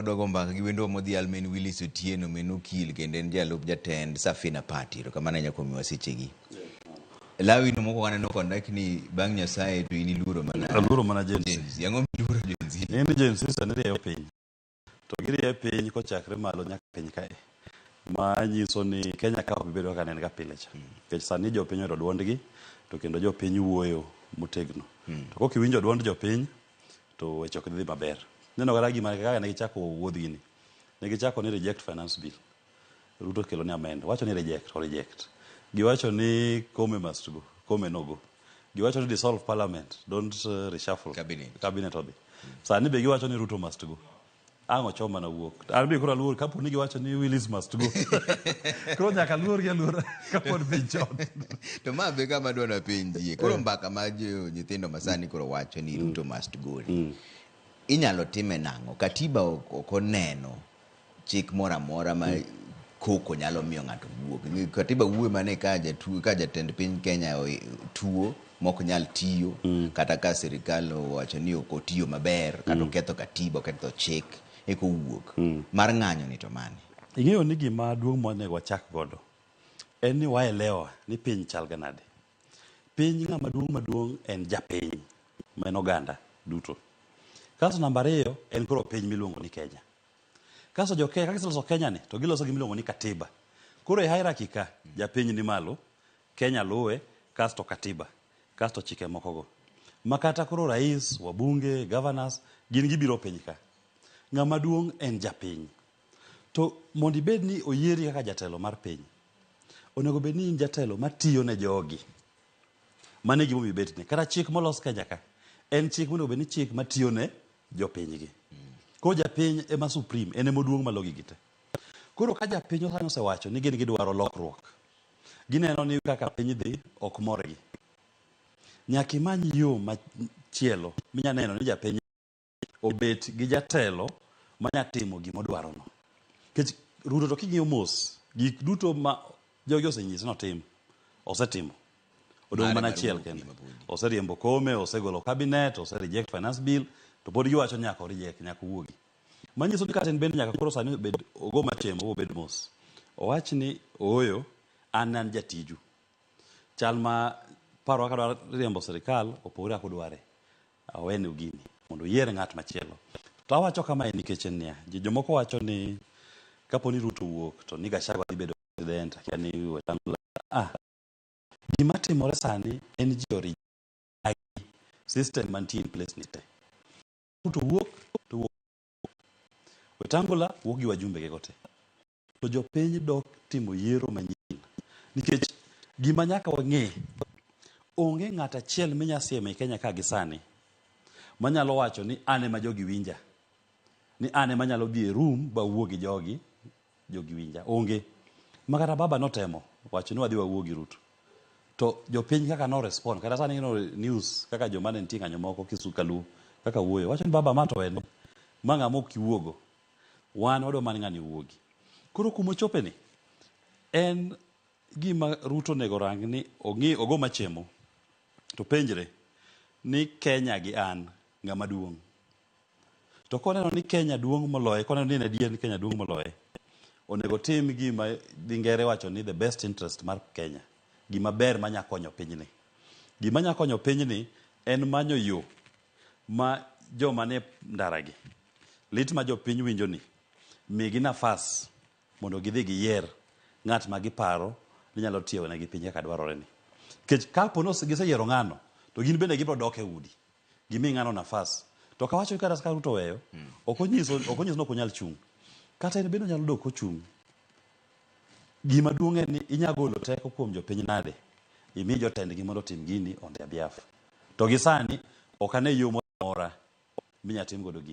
dogo mbaka gi wendo modhi Almen Willis Otieno menukil kendo en jalup jatend Safina Party to kamano nyako miwa sechegi. Lawi no moko kaneno kondak ni bang' Nyasaye to ini luro mana Jensi. Yango luro Jensi. Ni Jensi sanire yo piny. To giri e piny kochakre malo nyaka piny kae. Ma nyiso ni Kenya ka ok bedo ka nen ga pile cha. Kech sani jo piny oro duondgi to kendo jo piny wuoyo motegno. To kok iwinjo duond jo piny to weche ok dhi maber. Neno gara gima kaka ne gichako wuodhgi ni. Ne gichako ni reject finance bill. Ruto kelo ni amend. Wacho ni reject. Giwacho ni Kome must go. Kome no go. Giwacho ni dissolve parliament. Don't reshuffle. Cabinet obi. Sani be giwacho ni Ruto must go. Ango choma na wuok. Arbi kura luor kapo ni giwacho ni Willis must go. Kuro nyaka luor gi luor kapo ni pinchon. To ma be kama dona pinji. Kuro mbaka majo nyithindo masani kuro wacho ni Ruto must go. Inyalo time nango. Katiba okoneno chik mora mora ma koko nyalo miyo ng'ato wuok. Katiba wuo mane ka jatend piny Kenya tuo mok nyal tiyo kata ka sirikal owacho ni ok otiyo maber kata ketho katiba ketho chik eko wuok mar ng'anyo ni to mane. Ing'eyo ni gima duong' monego wachak godo en ni waelewa ni piny chal ganade. Piny ng'ama maduong' en japiny ma en oganda duto. Kaso namba 2 en koro piny miluongo ni Kenya. Kaso kaka giloso Kenya ni to giloso gimiluongo ni katiba. Koro e hierarchy ka japiny ni malo, Kenya luwe, kasto katiba, kasto chike moko go. Makata koro rais, wabunge, governors gin gibiro piny ka. Ng'ama duong' en japiny. To mondo ibed ni oyieri kaka jatelo mar piny, onego bed ni in jatelo matiyo ne jogi. Mane gimo ibet ni kata chik molos Kenya ka en chik monego bed ni chik matiyo ne jopiny gi. Ko japiny ema supreme, ene moduong' malogi gite. Koro ka japiny osewacho ni gin gidwaro lokruok, gineno ni kaka piny dhi ok morgi. Nyaka imany yo machielo minya neno ni japiny obet gi jatelo manya timo gimodwaro no. Kech Ruto to king'iyo mos, gik duto ma jogi osenyis no osetimo. Odong' mana achiel kende. Oseriembo Kome, osegolo cabinet, reject finance bill, to pod giwacho nyaka reject nyaka wuogi. Manyiso ni kata bende nyaka koro sani bed ogo machemo obed mos. Owach ni oyo an jatiju. Chal ma paro ka dwaro riembo sirikal opore akudware. Awene ugini mondo yier ng'at machielo. To awacho kama en nikech niya, jomoko wacho ni kapo ni Ruto wuok to ni Gachagua dhi bedo president, yani Wetangula. Gima timore sani en jiori system mantie in place nite. Ruto wuok to wuok. Wetangula wuok gi wajumbe ge gote. To jopiny dok timo yiero manyien. Nikech gima nyaka wang'e, onge ng'at achiel minyasieme Kenya ka gisani manyalo wacho ni ane ma jogi winja. Ni ane manyalo dhi e room ba wuo gi jogi winja. Onge. Makata baba notemo wacho ni wadhi wawuo gi Ruto. To jopiny kaka no respond, kata sani no news kaka joma ne nitie ng'anyo moko Kisukalu kaka wuoyo. Wacho ni baba mato wene ma ng'amo kiwuogo. Wan odo man ng'ani wuogi. Koro kumochope ni en gima Ruto nego rang ni ogo machemo to penjre ni Kenya gi an ng'ama duong'. To koneno ni Kenya duong' moloye, koneno ni adier ni Kenya duong' moloye, onego tim gima dhi ngere wacho ni the best interest mar Kenya. Gima ber manya konyo pinyni. Gima nya konyo pinyni en manyo yo ma joma ne ndaragi. Lit ma jopiny winjo ni migi nafas mondo gidhi giyier ng'at ma giparo ni nyalo tiyo ne gi piny kaka dwarore ni. Kech kapo no giseyiero ng'ano to gin bende gibro dok e udi. Gimi ng'ano nafas. To kawacho kata ska Ruto weyo, ok onyiso no konyal chung. Kata en bende nyalo dok ochung. Gima duong' en ni inya golo teko kuom jopiny nade. Imi jotendgi mondo tim gini on their behalf. To gisani ok ane yo mora minya tim godo gini.